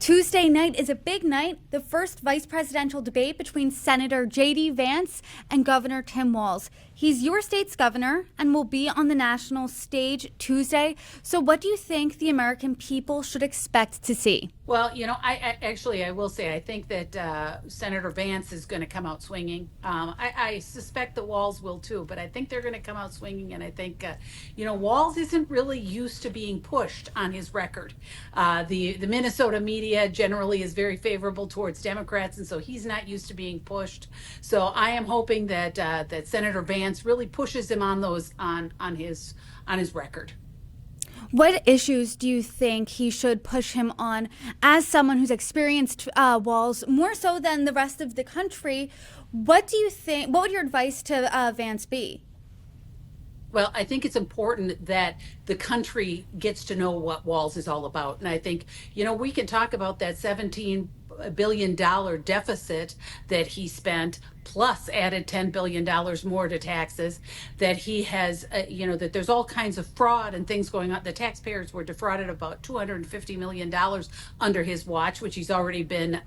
Tuesday night is a big night, the first vice presidential debate between Senator J.D. Vance and Governor Tim Walz. He's your state's governor and will be on the national stage Tuesday. So what do you think the American people should expect to see? Well, I will say, I think that Senator Vance is going to come out swinging. I suspect that Walz will too, but I think they're going to come out swinging. And I think, Walz isn't really used to being pushed on his record. The Minnesota media generally is very favorable towards Democrats, and so he's not used to being pushed. So I am hoping that that Senator Vance really pushes him on those on his record. What issues do you think he should push him on as someone who's experienced Walz more so than the rest of the country? What do you think? What would your advice to Vance be? Well, I think it's important that the country gets to know what Walz is all about. And I think, we can talk about that $17 billion deficit that he spent, plus added $10 billion more to taxes, that he has, that there's all kinds of fraud and things going on. The taxpayers were defrauded about $250 million under his watch, which he's already been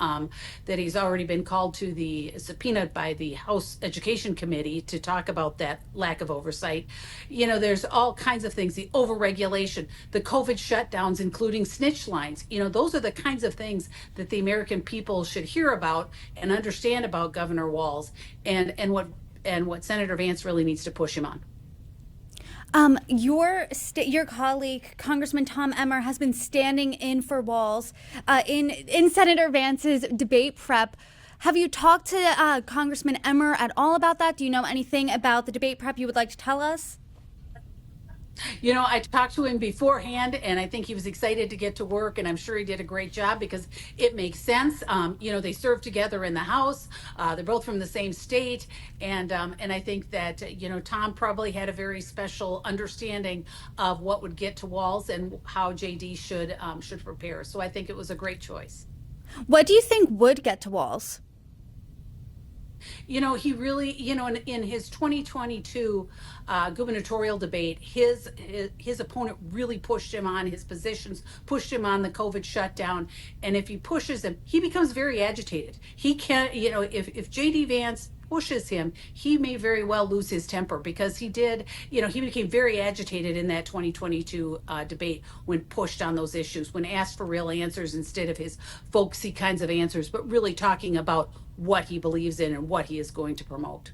called to the subpoena by the House Education Committee to talk about that lack of oversight. There's all kinds of things, the overregulation, the COVID shutdowns, including snitch lines. Those are the kinds of things that the American people should hear about and understand about Governor Walz, and what Senator Vance really needs to push him on. Your colleague, Congressman Tom Emmer, has been standing in for Walz in Senator Vance's debate prep. Have you talked to Congressman Emmer at all about that? Do you know anything about the debate prep you would like to tell us? I talked to him beforehand, and I think he was excited to get to work, and I'm sure he did a great job because it makes sense. They serve together in the House. They're both from the same state, and I think that Tom probably had a very special understanding of what would get to Walz and how JD should prepare. So I think it was a great choice. What do you think would get to Walz? He really, in his 2022 gubernatorial debate, his opponent really pushed him on his positions, pushed him on the COVID shutdown. And if he pushes him, he becomes very agitated. He can't, if JD Vance pushes him, he may very well lose his temper, because he became very agitated in that 2022 debate when pushed on those issues, when asked for real answers instead of his folksy kinds of answers, but really talking about what he believes in and what he is going to promote.